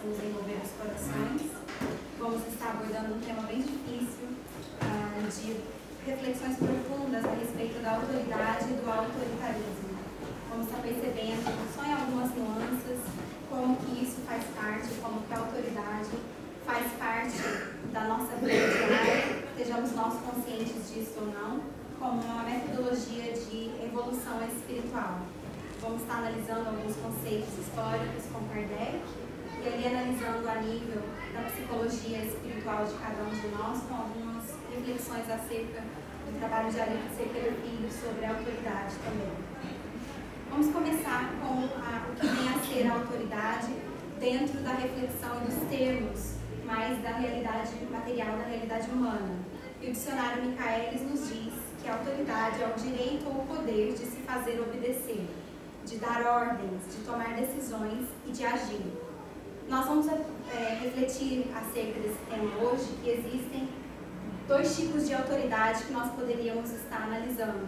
possa nos envolver os corações. Vamos estar abordando um tema bem difícil, de reflexões profundas a respeito da autoridade e do autoritarismo. Vamos estar percebendo só em algumas nuances como que isso faz parte, como que a autoridade faz parte da nossa vida diária, sejamos nós conscientes disso ou não, como uma metodologia de evolução espiritual. Vamos estar analisando alguns conceitos históricos com Kardec e ali analisando a nível da psicologia espiritual de cada um de nós, com algumas reflexões acerca do trabalho de Ari Filho sobre a autoridade também. Vamos começar com o que vem a ser a autoridade dentro da reflexão e dos termos mais da realidade material, da realidade humana. E o dicionário Michaelis nos diz que a autoridade é o direito ou o poder de se fazer obedecer, de dar ordens, de tomar decisões e de agir. Nós vamos refletir acerca desse tema hoje, que existem dois tipos de autoridade que nós poderíamos estar analisando.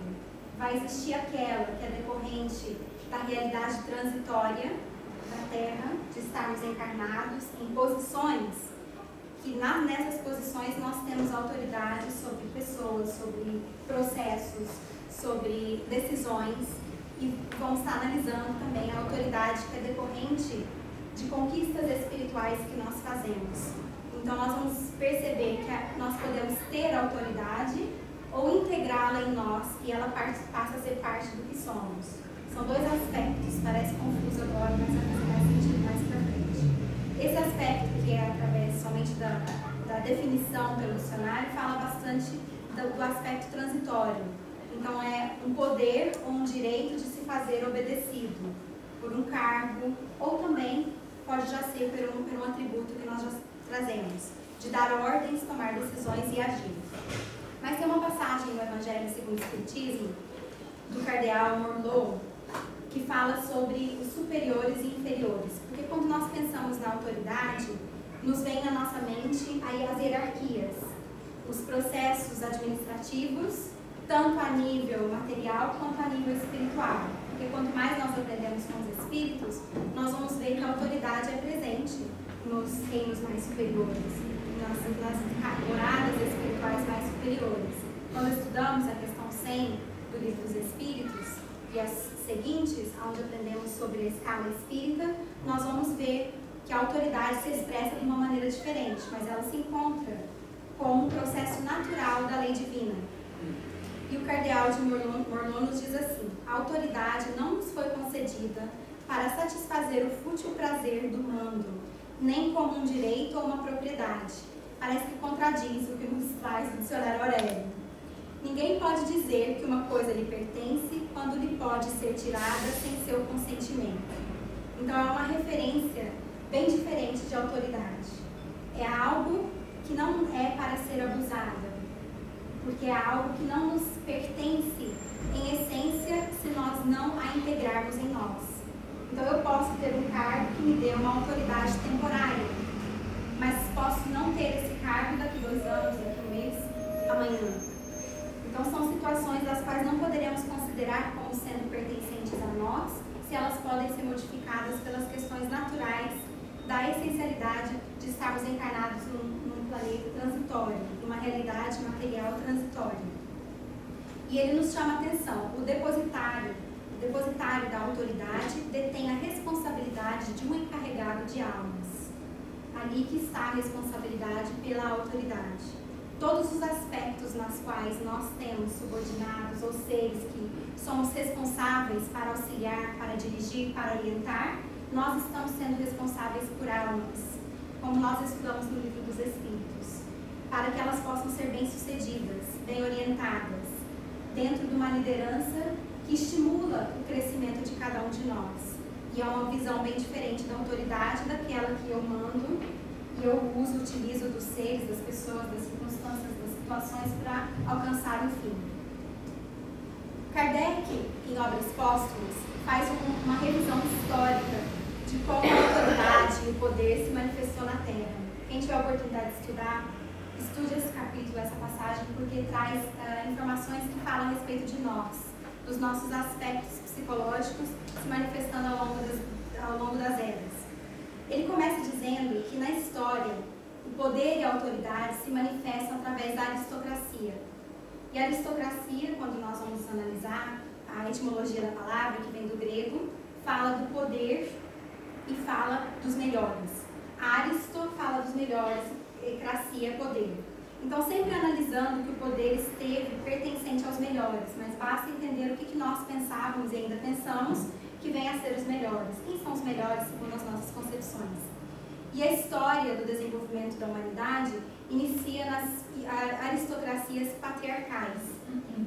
Vai existir aquela que é decorrente da realidade transitória da Terra, de estarmos encarnados em posições que nessas posições nós temos autoridade sobre pessoas, sobre processos, sobre decisões, e vamos estar analisando também a autoridade que é decorrente de conquistas espirituais que nós fazemos. Então nós vamos perceber que nós podemos ter autoridade ou integrá-la em nós e ela passa a ser parte do que somos. São dois aspectos, parece confuso agora, mas vai fazer mais sentido mais pra frente. Esse aspecto, que é através somente da definição pelo dicionário, fala bastante do aspecto transitório. Então é um poder ou um direito de se fazer obedecido por um cargo, ou também pode já ser por um atributo que nós já trazemos, de dar ordens, tomar decisões e agir. Mas tem uma passagem no Evangelho segundo o Espiritismo, do cardeal Morlot, que fala sobre os superiores e inferiores. Porque quando nós pensamos na autoridade, nos vem na nossa mente aí as hierarquias, os processos administrativos, tanto a nível material quanto a nível espiritual. Porque quanto mais nós aprendemos com os espíritos, nós vamos ver que a autoridade é presente nos reinos mais superiores, nas moradas espirituais mais superiores. Quando estudamos a questão 100 do Livro dos Espíritos e as seguintes, onde aprendemos sobre a escala espírita, nós vamos ver que a autoridade se expressa de uma maneira diferente, mas ela se encontra como um processo natural da lei divina. E o cardeal de Morlot nos diz assim: a autoridade não nos foi concedida para satisfazer o fútil prazer do mando, nem como um direito ou uma propriedade. Parece que contradiz o que nos traz o dicionário Aurélio. Ninguém pode dizer que uma coisa lhe pertence quando lhe pode ser tirada sem seu consentimento. Então é uma referência bem diferente de autoridade. É algo que não é para ser abusada, porque é algo que não nos pertence em essência se nós não a integrarmos em nós. Então eu posso ter um cargo que me dê uma autoridade temporária, mas posso não ter esse cargo daqui 2 anos, daqui 1 mês, amanhã. Então são situações das quais não poderemos considerar como sendo pertencentes a nós, se elas podem ser modificadas pelas questões naturais da essencialidade de estarmos encarnados num planeta transitório, numa realidade material transitória. E ele nos chama a atenção: o depositário da autoridade detém a responsabilidade de um encarregado de almas. Ali que está a responsabilidade pela autoridade. Todos os aspectos nas quais nós temos subordinados ou seres que somos responsáveis para auxiliar, para dirigir, para orientar, nós estamos sendo responsáveis por almas, como nós estudamos no Livro dos Espíritos, para que elas possam ser bem-sucedidas, bem orientadas, dentro de uma liderança que estimula o crescimento de cada um de nós. E é uma visão bem diferente da autoridade daquela que eu mando e eu utilizo dos seres, das pessoas, das circunstâncias, das situações para alcançar o fim. Kardec, em Obras Póstumas, faz uma revisão histórica de como a autoridade e o poder se manifestou na Terra. Quem tiver a oportunidade de estudar, estude esse capítulo, essa passagem, porque traz informações que falam a respeito de nós, dos nossos aspectos psicológicos se manifestando ao longo das eras. Ele começa dizendo que na história o poder e a autoridade se manifestam através da aristocracia. E a aristocracia, quando nós vamos analisar a etimologia da palavra, que vem do grego, fala do poder e fala dos melhores. Aristo fala dos melhores, e cracia é poder. Então, sempre analisando que o poder esteve pertencente aos melhores, mas basta entender o que nós pensávamos e ainda pensamos que vem a ser os melhores. Quem são os melhores segundo as nossas concepções? E a história do desenvolvimento da humanidade inicia nas aristocracias patriarcais.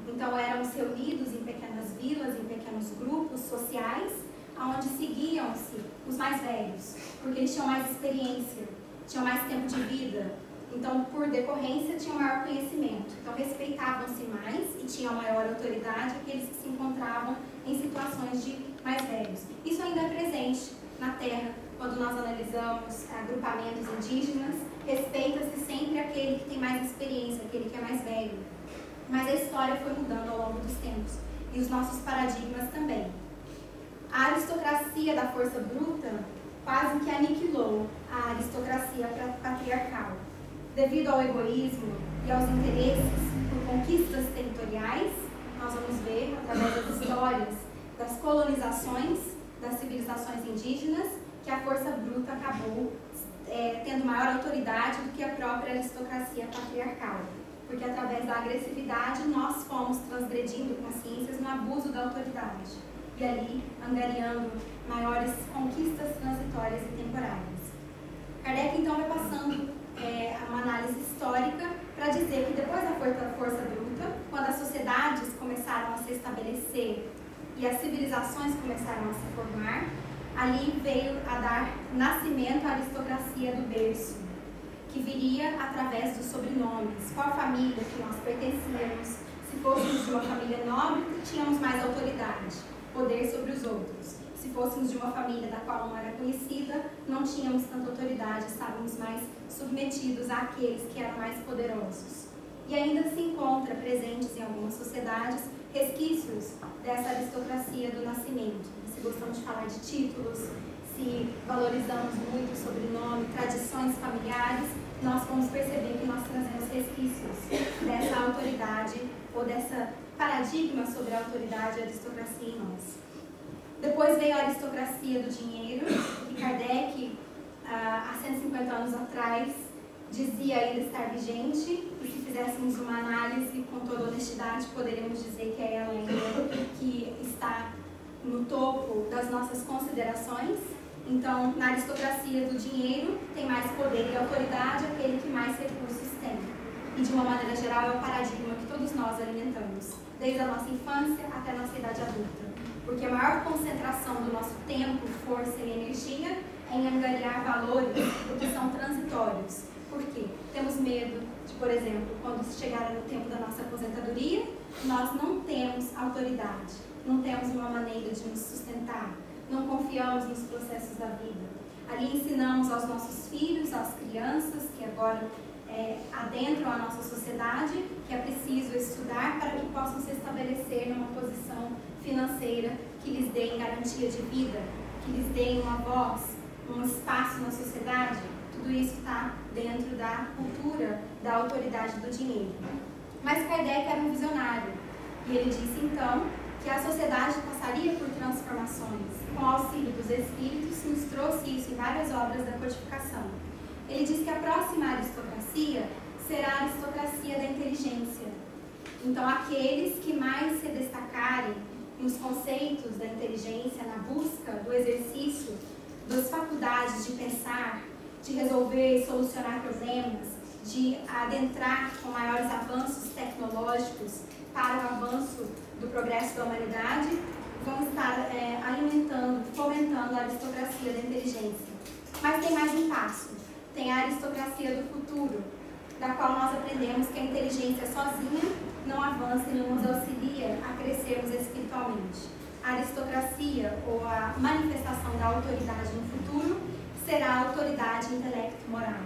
Então, eram reunidos em pequenas vilas, em pequenos grupos sociais, onde seguiam-se os mais velhos, porque eles tinham mais experiência, tinham mais tempo de vida. Então, por decorrência, tinham maior conhecimento. Então, respeitavam-se mais e tinham maior autoridade aqueles que se encontravam em situações de mais velhos. Isso ainda é presente na Terra, quando nós analisamos agrupamentos indígenas, respeita-se sempre aquele que tem mais experiência, aquele que é mais velho. Mas a história foi mudando ao longo dos tempos, e os nossos paradigmas também. A aristocracia da força bruta quase que aniquilou a aristocracia patriarcal. Devido ao egoísmo e aos interesses por conquistas territoriais, nós vamos ver, através das histórias das colonizações das civilizações indígenas, que a força bruta acabou tendo maior autoridade do que a própria aristocracia patriarcal. Porque através da agressividade nós fomos transgredindo consciências no abuso da autoridade. E ali angariando maiores conquistas transitórias e temporárias. Kardec então vai passando uma análise histórica para dizer que depois da força bruta, quando as sociedades começaram a se estabelecer e as civilizações começaram a se formar, ali veio a dar nascimento à aristocracia do berço, que viria através dos sobrenomes, qual família que nós pertencíamos. Se fôssemos de uma família nobre, tínhamos mais autoridade, poder sobre os outros. Se fôssemos de uma família da qual não era conhecida, não tínhamos tanta autoridade, estávamos mais submetidos àqueles que eram mais poderosos. E ainda se encontra presentes em algumas sociedades resquícios dessa aristocracia do nascimento. Se gostamos de falar de títulos, se valorizamos muito o sobrenome, tradições familiares, nós vamos perceber que nós trazemos resquícios dessa autoridade ou dessa paradigma sobre a autoridade e a aristocracia em nós. Depois veio a aristocracia do dinheiro, que Kardec, há 150 anos atrás, dizia ainda estar vigente, e se fizéssemos uma análise com toda honestidade, poderíamos dizer que é ela ainda que está no topo das nossas considerações. Então, na aristocracia do dinheiro, tem mais poder e autoridade aquele que mais recursos tem. E, de uma maneira geral, é o paradigma que todos nós alimentamos, desde a nossa infância até a nossa idade adulta. Porque a maior concentração do nosso tempo, força e energia é em angariar valores que são transitórios. Por quê? Temos medo de, por exemplo, quando chegar no tempo da nossa aposentadoria, nós não temos autoridade, não temos uma maneira de nos sustentar, não confiamos nos processos da vida. Ali ensinamos aos nossos filhos, às crianças que agora adentram a nossa sociedade, que é preciso estudar para que possam se estabelecer numa posição financeira que lhes dê garantia de vida, que lhes dê uma voz, um espaço na sociedade. Tudo isso está dentro da cultura da autoridade do dinheiro. Mas Kardec era um visionário, e ele disse então que a sociedade passaria por transformações. Com o auxílio dos espíritos, nos trouxe isso em várias obras da codificação. Ele diz que a próxima aristocracia será a aristocracia da inteligência. Então, aqueles que mais se destacarem nos conceitos da inteligência, na busca do exercício das faculdades de pensar, de resolver e solucionar problemas, de adentrar com maiores avanços tecnológicos para o avanço do progresso da humanidade, vão estar alimentando, fomentando a aristocracia da inteligência. Mas tem mais um passo. Tem a aristocracia do futuro, da qual nós aprendemos que a inteligência sozinha não avança e não nos auxilia a crescermos espiritualmente. A aristocracia, ou a manifestação da autoridade no futuro, será a autoridade intelecto-moral.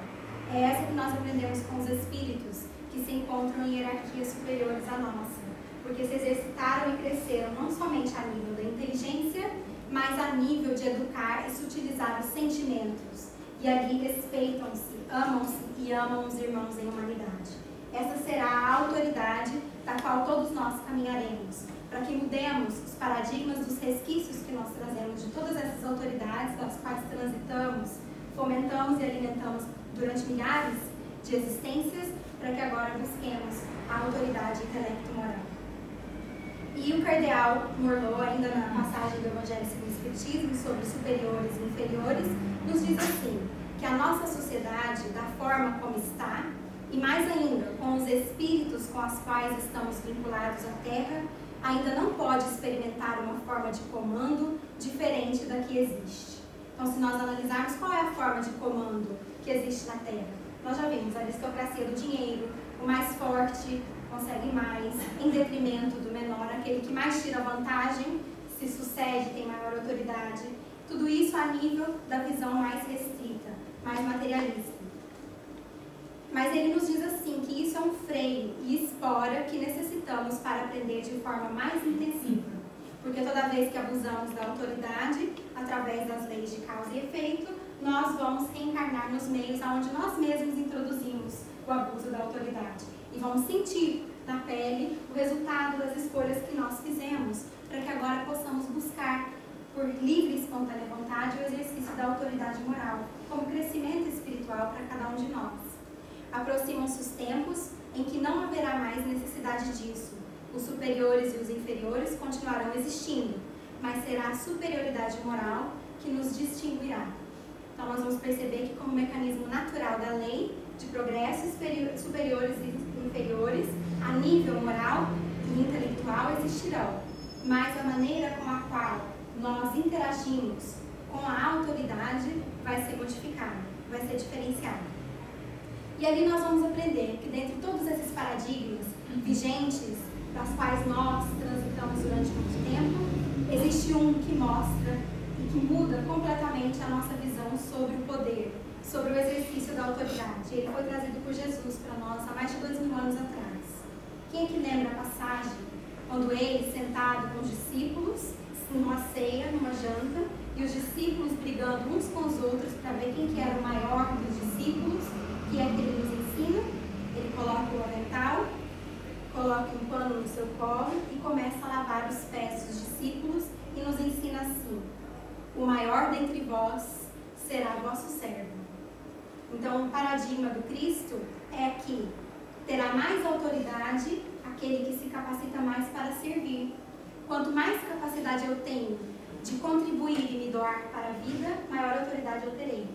É essa que nós aprendemos com os espíritos, que se encontram em hierarquias superiores à nossa, porque se exercitaram e cresceram não somente a nível da inteligência, mas a nível de educar e se utilizar os sentimentos. E ali respeitam-se, amam-se e amam os irmãos em humanidade. Essa será a autoridade da qual todos nós caminharemos, para que mudemos os paradigmas dos resquícios que nós trazemos de todas essas autoridades das quais transitamos, fomentamos e alimentamos durante milhares de existências, para que agora busquemos a autoridade intelecto-moral. E o cardeal Morlot, ainda na passagem do Evangelho segundo o Espiritismo, sobre superiores e inferiores, nos diz assim, que a nossa sociedade, da forma como está, e mais ainda, com os espíritos com os quais estamos vinculados à Terra, ainda não pode experimentar uma forma de comando diferente da que existe. Então, se nós analisarmos qual é a forma de comando que existe na Terra, nós já vimos a aristocracia do dinheiro, o mais forte consegue mais, em detrimento do menor, aquele que mais tira vantagem, se sucede, tem maior autoridade. Tudo isso a nível da visão mais restrita, mais materialista. Mas ele nos diz assim, que isso é um freio e espora que necessitamos para aprender de forma mais intensiva. Porque toda vez que abusamos da autoridade, através das leis de causa e efeito, nós vamos reencarnar nos meios onde nós mesmos introduzimos o abuso da autoridade. E vamos sentir na pele o resultado das escolhas que nós fizemos, para que agora possamos buscar, por livre e espontânea vontade, o exercício da autoridade moral, como crescimento espiritual para cada um de nós. Aproximam-se os tempos em que não haverá mais necessidade disso. Os superiores e os inferiores continuarão existindo, mas será a superioridade moral que nos distinguirá. Então nós vamos perceber que, como mecanismo natural da lei de progresso, superiores e inferiores, a nível moral e intelectual existirão, mas a maneira com a qual nós interagimos com a autoridade vai ser modificada, vai ser diferenciada. E ali nós vamos aprender que, dentre todos esses paradigmas vigentes, das quais nós transitamos durante muito tempo, existe um que mostra e que muda completamente a nossa visão sobre o poder, sobre o exercício da autoridade. Ele foi trazido por Jesus para nós há mais de 2000 anos atrás. Quem é que lembra a passagem quando ele, sentado com os discípulos, numa ceia, numa janta, e os discípulos brigando uns com os outros para ver quem que era o maior dos discípulos, que é que ele nos ensina? Ele coloca o avental, coloca um pano no seu colo e começa a lavar os pés dos discípulos e nos ensina assim: o maior dentre vós será vosso servo. Então, o paradigma do Cristo é que terá mais autoridade aquele que se capacita mais para servir. Quanto mais capacidade eu tenho de contribuir e me doar para a vida, maior autoridade eu terei.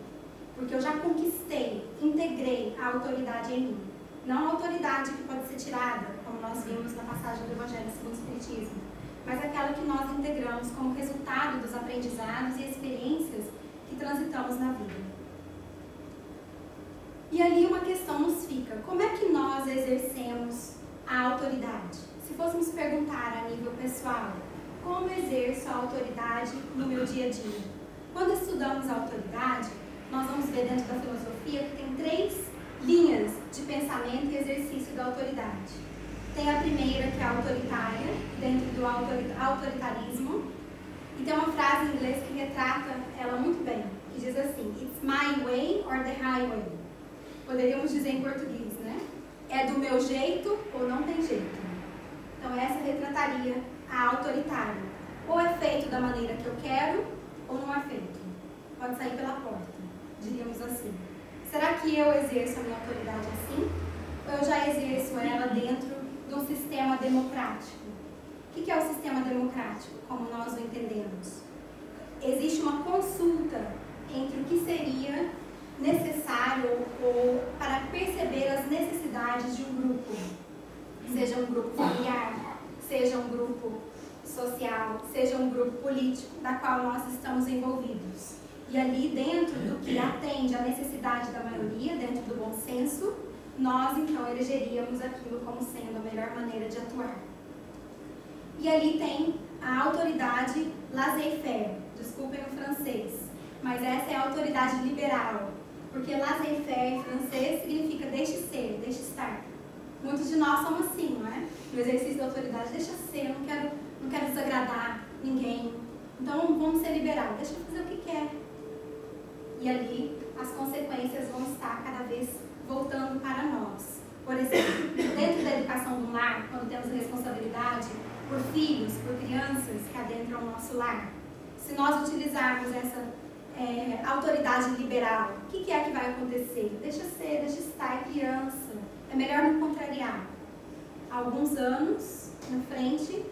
Porque eu já conquistei, integrei a autoridade em mim. Não a autoridade que pode ser tirada, como nós vimos na passagem do Evangelho segundo o Espiritismo, mas aquela que nós integramos como resultado dos aprendizados e experiências que transitamos na vida. E ali uma questão nos fica: como é que nós exercemos a autoridade? Se fôssemos perguntar a nível pessoal, como exerço a autoridade no meu dia a dia? Quando estudamos a autoridade, nós vamos ver dentro da filosofia que tem 3 linhas de pensamento e exercício da autoridade. Tem a primeira, que é a autoritária, dentro do autoritarismo, e tem uma frase em inglês que retrata ela muito bem, que diz assim: it's my way or the highway. Poderíamos dizer em português, né? É do meu jeito ou não tem jeito. Então essa retrataria a autoritária. Ou é feito da maneira que eu quero, ou não é feito. Pode sair pela porta, diríamos assim. Será que eu exerço a minha autoridade assim? Ou eu já exerço ela dentro de um sistema democrático? O que é o sistema democrático, como nós o entendemos? Existe uma consulta entre o que seria necessário ou para perceber as necessidades de um grupo. Seja um grupo familiar, seja um grupo social, seja um grupo político, da qual nós estamos envolvidos. E ali, dentro do que atende à necessidade da maioria, dentro do bom senso, nós então elegeríamos aquilo como sendo a melhor maneira de atuar. E ali tem a autoridade laissez-faire, desculpem o francês, mas essa é a autoridade liberal, porque laissez-faire em francês significa deixe ser, deixe estar. Muitos de nós somos assim, não é? No exercício da autoridade, deixa ser, eu não quero desagradar ninguém, Então vamos ser liberais, deixa eu fazer o que quer. E ali as consequências vão estar cada vez voltando para nós. Por exemplo, dentro da educação do lar, quando temos a responsabilidade por filhos, por crianças que adentram o nosso lar, se nós utilizarmos essa autoridade liberal, o que é que vai acontecer? Deixa ser, deixa estar, é criança. É melhor não contrariar. Há alguns anos, na frente,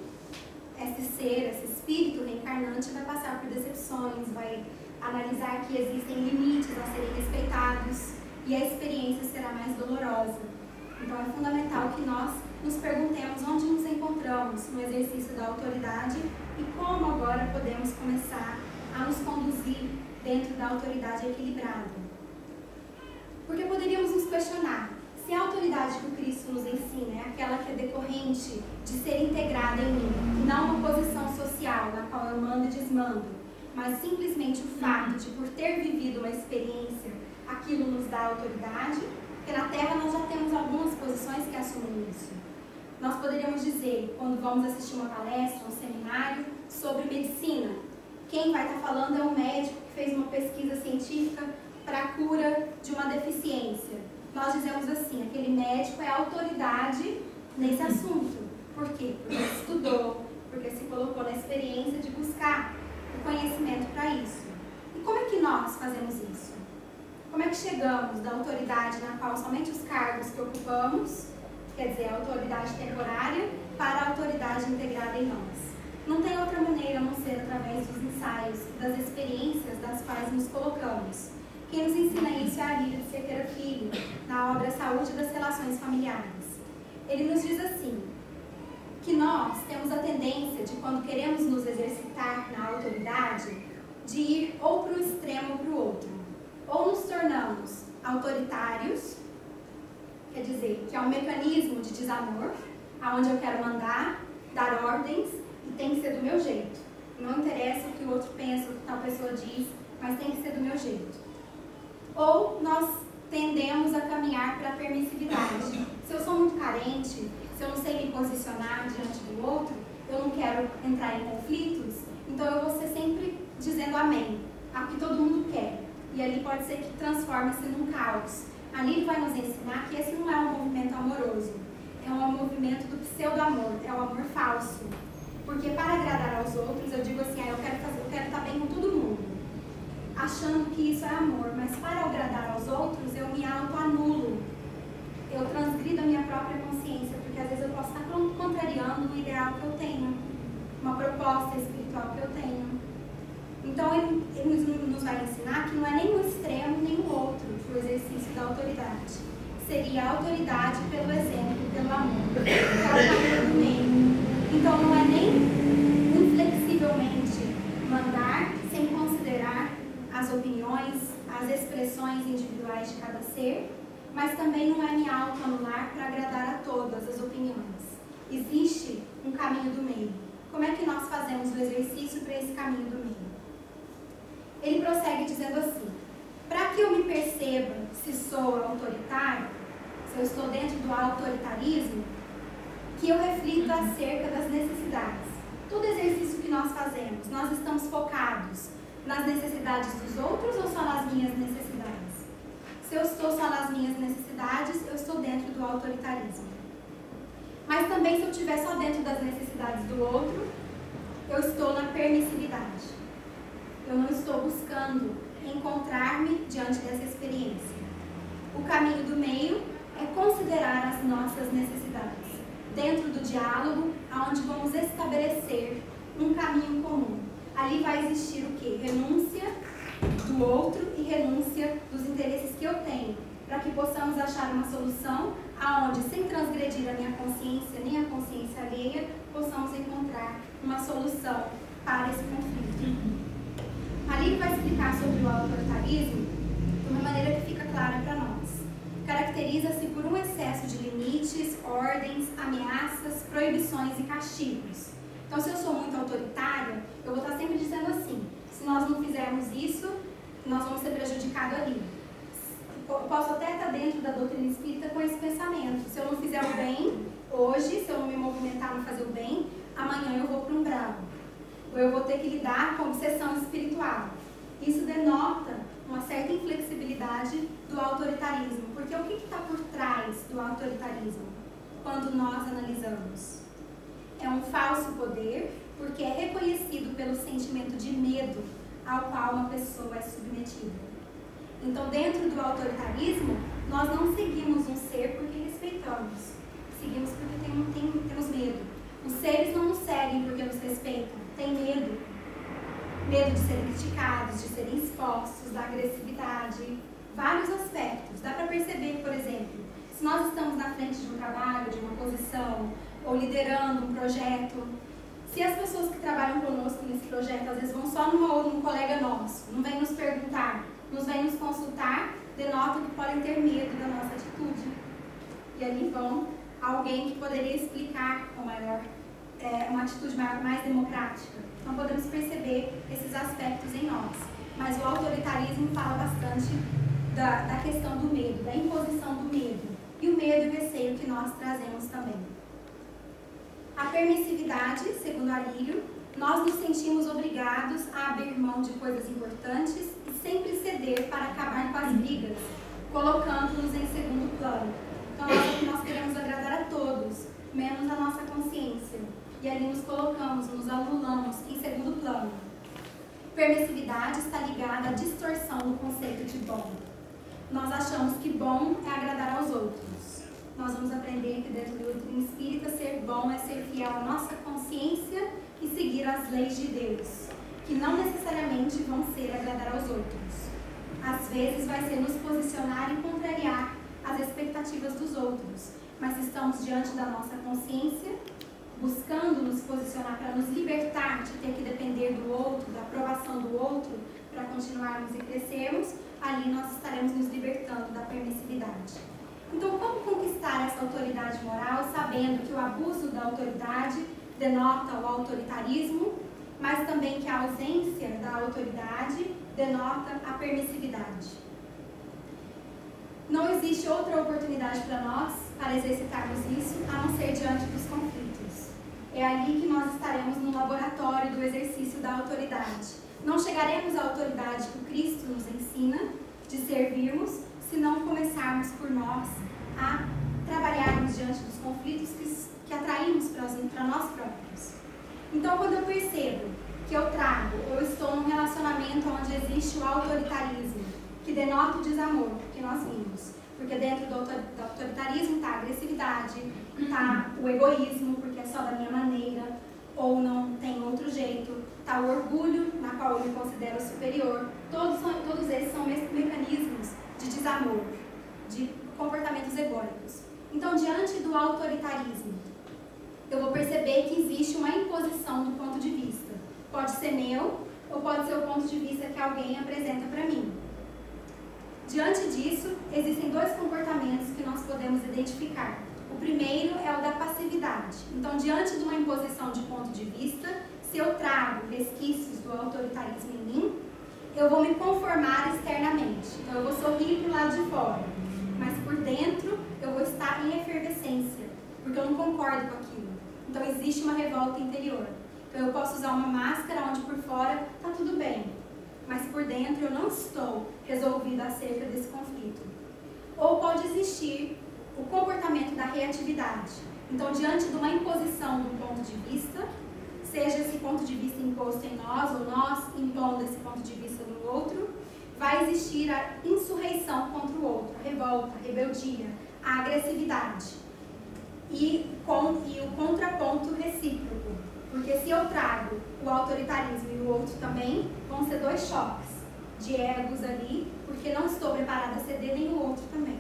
esse ser, esse espírito reencarnante vai passar por decepções, vai analisar que existem limites a serem respeitados e a experiência será mais dolorosa. Então é fundamental que nós nos perguntemos onde nos encontramos no exercício da autoridade e como agora podemos começar a nos conduzir dentro da autoridade equilibrada. Porque poderíamos nos questionar se a autoridade que o Cristo nos ensina é aquela que é decorrente de ser integrada em mim, e não uma posição social na qual eu mando e desmando, mas simplesmente o fato de, por ter vivido uma experiência, aquilo nos dá autoridade, porque na Terra nós já temos algumas posições que assumem isso. Nós poderíamos dizer, quando vamos assistir uma palestra, um seminário sobre medicina, quem vai estar falando é um médico que fez uma pesquisa científica para a cura de uma deficiência. Nós dizemos assim, aquele médico é autoridade nesse assunto. Por quê? Porque estudou, porque se colocou na experiência de buscar o conhecimento para isso. E como é que nós fazemos isso? Como é que chegamos da autoridade na qual somente os cargos que ocupamos, quer dizer, a autoridade temporária, para a autoridade integrada em nós? Não tem outra maneira a não ser através dos ensaios, das experiências das quais nos colocamos. Quem nos ensina isso é a Lídia de Cerqueira Filho, na obra Saúde das Relações Familiares. Ele nos diz assim, que nós temos a tendência de, quando queremos nos exercitar na autoridade, de ir ou para o extremo ou para o outro. Ou nos tornamos autoritários, quer dizer, que é um mecanismo de desamor, aonde eu quero mandar, dar ordens, e tem que ser do meu jeito. Não interessa o que o outro pensa, o que tal pessoa diz, mas tem que ser do meu jeito. Ou nós tendemos a caminhar para a permissividade. Se eu sou muito carente, se eu não sei me posicionar diante do outro, eu não quero entrar em conflitos, então eu vou ser sempre dizendo amém, a que todo mundo quer. E ali pode ser que transforme-se num caos. Ali ele vai nos ensinar que esse não é um movimento amoroso, é um movimento do pseudo-amor, é o amor falso. Porque para agradar aos outros, eu digo assim, eu quero estar bem com todo mundo, achando que isso é amor, mas para agradar aos outros, eu me auto-anulo. Eu transgrido a minha própria consciência, porque às vezes eu posso estar contrariando o ideal que eu tenho, uma proposta espiritual que eu tenho. Então ele nos vai ensinar que não é nem um extremo nem o outro, o exercício da autoridade. Seria a autoridade pelo exemplo, pelo amor, que é o caminho do meio. Então não é nem inflexivelmente mandar sem considerar as opiniões, as expressões individuais de cada ser, mas também não é me auto-anular para agradar a todas as opiniões. Existe um caminho do meio. Como é que nós fazemos o exercício para esse caminho do meio? Ele prossegue dizendo assim, para que eu me perceba se sou autoritário, se eu estou dentro do autoritarismo, que eu reflito acerca das necessidades. Todo exercício que nós fazemos, nós estamos focados nas necessidades dos outros ou só nas minhas necessidades? Se eu estou só nas minhas necessidades, eu estou dentro do autoritarismo. Mas também se eu estiver só dentro das necessidades do outro, eu estou na permissividade. Eu não estou buscando encontrar-me diante dessa experiência. O caminho do meio é considerar as nossas necessidades, dentro do diálogo, onde vamos estabelecer um caminho comum. Ali vai existir o quê? Renúncia do outro e renúncia dos interesses que eu tenho, para que possamos achar uma solução aonde, sem transgredir a minha consciência nem a consciência alheia, possamos encontrar uma solução para esse conflito. Ali ele vai explicar sobre o autoritarismo de uma maneira que fica clara para nós. Caracteriza-se por um excesso de limites, ordens, ameaças, proibições e castigos. Então, se eu sou muito autoritária, eu vou estar sempre dizendo assim, se nós não fizermos isso, nós vamos ser prejudicados ali. Eu posso até estar dentro da doutrina espírita com esse pensamento. Se eu não fizer o bem hoje, se eu não me movimentar no fazer o bem, amanhã eu vou para um bravo. ou eu vou ter que lidar com obsessão espiritual. Isso denota uma certa inflexibilidade do autoritarismo, porque o que está por trás do autoritarismo, quando nós analisamos? É um falso poder, porque é reconhecido pelo sentimento de medo ao qual uma pessoa é submetida. Então, dentro do autoritarismo, nós não seguimos um ser porque respeitamos, seguimos porque temos medo. Os seres não nos seguem porque nos respeitam, têm medo. Medo de serem criticados, de serem expostos, da agressividade, vários aspectos. Dá para perceber, por exemplo, se nós estamos na frente de um trabalho, de uma posição, ou liderando um projeto, se as pessoas que trabalham conosco nesse projeto, às vezes vão só num colega nosso, não vêm nos perguntar, nos vêm nos consultar, denota que podem ter medo da nossa atitude. E ali vão alguém que poderia explicar com uma atitude mais democrática. Então podemos perceber esses aspectos em nós. Mas o autoritarismo fala bastante da questão do medo, da imposição do medo. E o medo e o receio que nós trazemos também. A permissividade, segundo Arílio, nós nos sentimos obrigados a abrir mão de coisas importantes e sempre ceder para acabar com as brigas, colocando-nos em segundo plano. Então nós queremos agradar a todos, menos a nossa consciência. E ali nos colocamos, nos anulamos em segundo plano. Permissividade está ligada à distorção do conceito de bom. Nós achamos que bom é agradar aos outros. Nós vamos aprender que dentro do doutrina espírita, ser bom é ser fiel à nossa consciência e seguir as leis de Deus, que não necessariamente vão ser agradar aos outros. Às vezes vai ser nos posicionar e contrariar as expectativas dos outros, mas estamos diante da nossa consciência, buscando nos posicionar para nos libertar de ter que depender do outro, da aprovação do outro, para continuarmos e crescermos, ali nós estaremos nos libertando da permissividade. Então, como conquistar essa autoridade moral, sabendo que o abuso da autoridade denota o autoritarismo, mas também que a ausência da autoridade denota a permissividade? Não existe outra oportunidade para nós, para exercitarmos isso, a não ser diante dos conflitos. É ali que nós estaremos no laboratório do exercício da autoridade. Não chegaremos à autoridade que o Cristo nos ensina de servirmos, se não começarmos por nós a trabalharmos diante dos conflitos que atraímos para nós próprios. Então, quando eu percebo que eu estou num relacionamento onde existe o autoritarismo, que denota o desamor, que nós vimos, porque dentro do autoritarismo está a agressividade, está o egoísmo, porque é só da minha maneira, ou não tem outro jeito, está o orgulho, na qual eu me considero superior. Todos esses são mecanismos de desamor, de comportamentos egóicos. Então, diante do autoritarismo, eu vou perceber que existe uma imposição do ponto de vista. Pode ser meu, ou pode ser o ponto de vista que alguém apresenta para mim. Diante disso, existem dois comportamentos que nós podemos identificar. O primeiro é o da passividade. Então, diante de uma imposição de ponto de vista, se eu trago resquícios do autoritarismo em mim, eu vou me conformar externamente. Então, eu vou sorrir para o lado de fora, mas por dentro eu vou estar em efervescência, porque eu não concordo com aquilo. Então, existe uma revolta interior. Então, eu posso usar uma máscara onde por fora está tudo bem, mas por dentro eu não estou resolvida acerca desse conflito. Ou pode existir o comportamento da reatividade. Então, diante de uma imposição de um ponto de vista, seja esse ponto de vista imposto em nós, ou nós impondo esse ponto de vista no outro, vai existir a insurreição contra o outro, a revolta, a rebeldia, a agressividade. E o contraponto recíproco. Porque se eu trago o autoritarismo e o outro também, vão ser dois choques de egos ali, porque não estou preparada a ceder nem o outro também.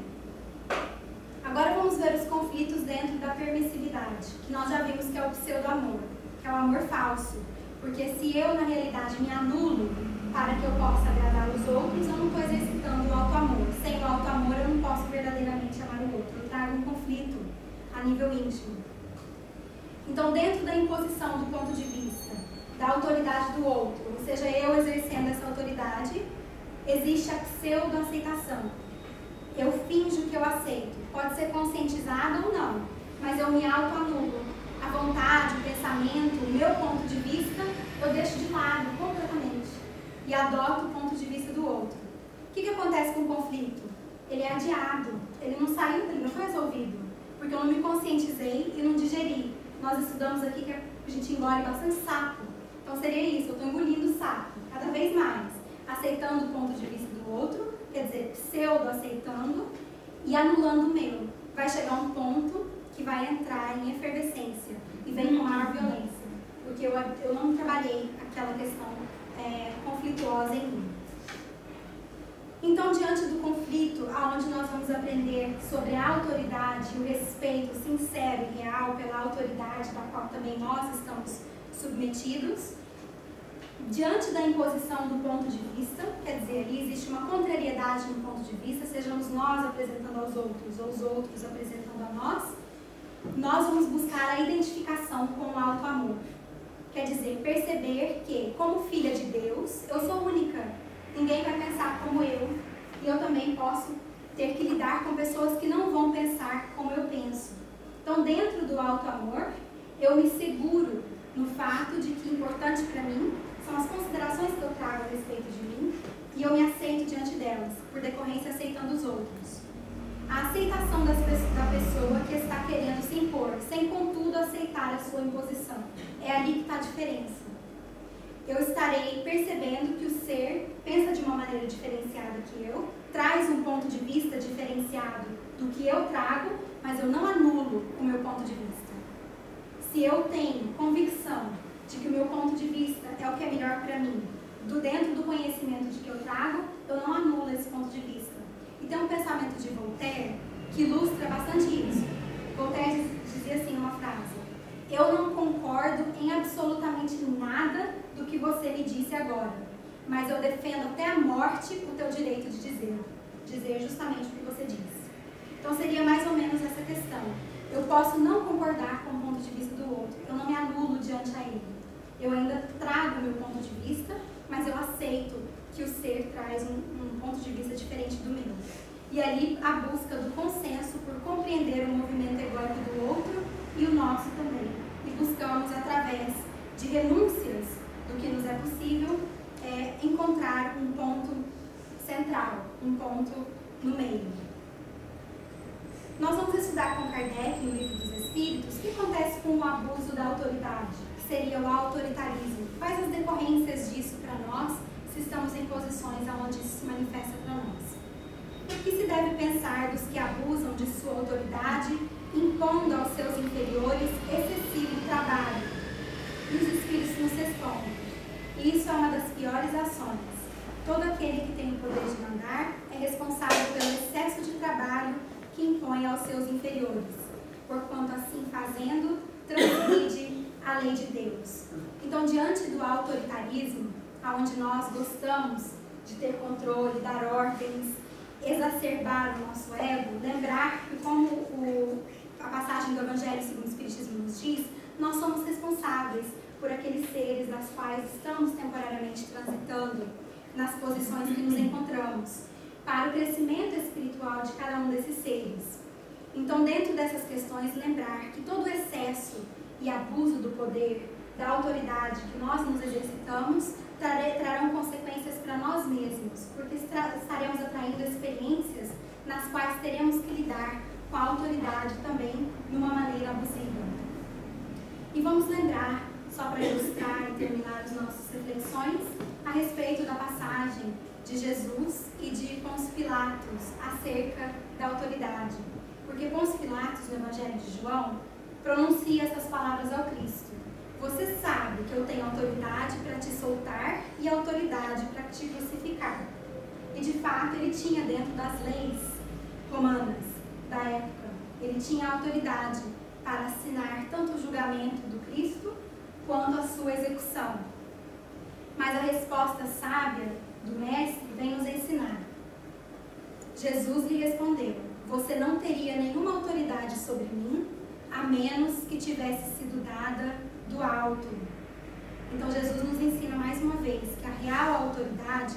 Agora vamos ver os conflitos dentro da permissividade, que nós já vimos que é o pseudo-amor, que é o amor falso. Porque se eu, na realidade, me anulo para que eu possa agradar os outros, eu não estou exercitando o auto-amor. Sem o auto-amor, eu não posso verdadeiramente amar o outro. Eu trago um conflito a nível íntimo. Então, dentro da imposição do ponto de vista, da autoridade do outro, ou seja, eu exercendo essa autoridade, existe a pseudo-aceitação. Eu finjo que eu aceito. Pode ser conscientizado ou não, mas eu me auto-anulo. A vontade, o pensamento, o meu ponto de vista, eu deixo e adoto o ponto de vista do outro. O que acontece com o conflito? Ele é adiado, ele não saiu, ele não foi resolvido, porque eu não me conscientizei e não digeri. Nós estudamos aqui que a gente engole bastante sapo. Então seria isso, eu estou engolindo sapo, cada vez mais, aceitando o ponto de vista do outro, quer dizer, pseudo-aceitando e anulando o meu. Vai chegar um ponto que vai entrar em efervescência e vem com maior violência, porque eu não trabalhei aquela questão conflituosa em mim. Então, diante do conflito, onde nós vamos aprender sobre a autoridade e o respeito sincero e real pela autoridade da qual também nós estamos submetidos, diante da imposição do ponto de vista, quer dizer, ali existe uma contrariedade no ponto de vista, sejamos nós apresentando aos outros ou os outros apresentando a nós vamos buscar a identificação com o alto amor. Quer dizer, perceber que, como filha de Deus, eu sou única. Ninguém vai pensar como eu. E eu também posso ter que lidar com pessoas que não vão pensar como eu penso. Então, dentro do alto amor, eu me seguro no fato de que importante para mim são as considerações que eu trago a respeito de mim e eu me aceito diante delas, por decorrência aceitando os outros. A aceitação da pessoa que está querendo se impor, sem contudo aceitar a sua imposição. É ali que está a diferença. Eu estarei percebendo que o ser pensa de uma maneira diferenciada que eu, traz um ponto de vista diferenciado do que eu trago, mas eu não anulo o meu ponto de vista. Se eu tenho convicção de que o meu ponto de vista é o que é melhor para mim, dentro do conhecimento de que eu trago, eu não anulo esse ponto de vista. E tem um pensamento de Voltaire que ilustra bastante isso. Voltaire dizia assim uma frase: eu não concordo em absolutamente nada do que você me disse agora, mas eu defendo até a morte o teu direito de dizer justamente o que você disse. Então seria mais ou menos essa questão. Eu posso não concordar com o ponto de vista do outro, eu não me anulo diante a ele. Eu ainda trago o meu ponto de vista, mas eu aceito que o ser traz um ponto de vista diferente do meu. E ali a busca do consenso por compreender o movimento egóico do outro e o nosso também. E buscamos, através de renúncias do que nos é possível, encontrar um ponto central, um ponto no meio. Nós vamos estudar com Kardec, no Livro dos Espíritos, o que acontece com o abuso da autoridade, que seria o autoritarismo. Quais as decorrências disso para nós, se estamos em posições onde isso se manifesta para nós? O que se deve pensar dos que abusam de sua autoridade, impondo aos seus inferiores excessivo trabalho? E os Espíritos nos respondem: isso é uma das piores ações. Todo aquele que tem o poder de mandar é responsável pelo excesso de trabalho que impõe aos seus inferiores, porquanto assim fazendo, transgride a lei de Deus. Então, diante do autoritarismo, onde nós gostamos de ter controle, dar ordens, exacerbar o nosso ego, lembrar que, como a passagem do Evangelho segundo o Espiritismo nos diz, nós somos responsáveis por aqueles seres das quais estamos temporariamente transitando, nas posições que nos encontramos, para o crescimento espiritual de cada um desses seres. Então, dentro dessas questões, lembrar que todo excesso e abuso do poder, da autoridade que nós nos exercitamos, trarão consequências para nós mesmos, porque estaremos atraindo experiências nas quais teremos que lidar com a autoridade também de uma maneira abusiva. E vamos lembrar, só para ilustrar e terminar as nossas reflexões, a respeito da passagem de Jesus e de Pôncio Pilatos acerca da autoridade. Porque Pôncio Pilatos, no Evangelho de João, pronuncia essas palavras ao Cristo: você sabe que eu tenho autoridade para te soltar e autoridade para te crucificar. E de fato ele tinha, dentro das leis romanas da época, ele tinha autoridade para assinar tanto o julgamento do Cristo quanto a sua execução. Mas a resposta sábia do Mestre vem nos ensinar. Jesus lhe respondeu: você não teria nenhuma autoridade sobre mim, a menos que tivesse sido dada do alto. Então Jesus nos ensina mais uma vez que a real autoridade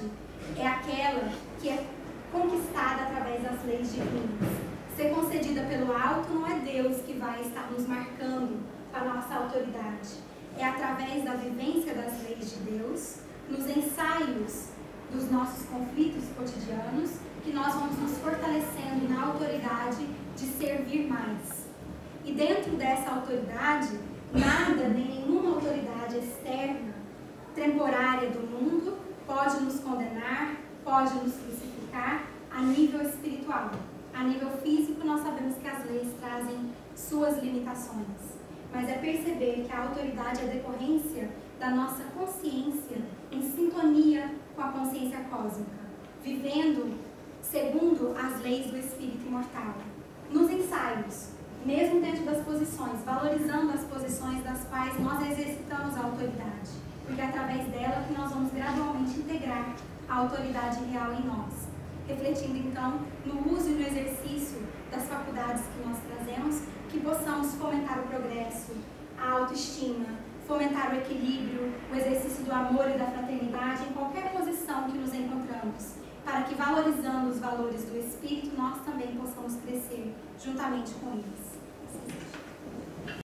é aquela que é conquistada através das leis divinas. Ser concedida pelo alto não é Deus que vai estar nos marcando a nossa autoridade. É através da vivência das leis de Deus, nos ensaios dos nossos conflitos cotidianos, que nós vamos nos fortalecendo na autoridade de servir mais. E dentro dessa autoridade, nada, nem nenhuma autoridade externa, temporária do mundo, pode nos condenar, pode nos crucificar a nível espiritual. A nível físico, nós sabemos que as leis trazem suas limitações. Mas é perceber que a autoridade é decorrência da nossa consciência em sintonia com a consciência cósmica, vivendo segundo as leis do Espírito imortal. Nos ensaios, mesmo dentro das posições, valorizando as posições das quais nós exercitamos a autoridade, porque é através dela que nós vamos gradualmente integrar a autoridade real em nós, refletindo então no uso e no exercício das faculdades que nós trazemos, que possamos fomentar o progresso, a autoestima, fomentar o equilíbrio, o exercício do amor e da fraternidade em qualquer posição que nos encontramos, para que, valorizando os valores do Espírito, nós também possamos crescer juntamente com eles.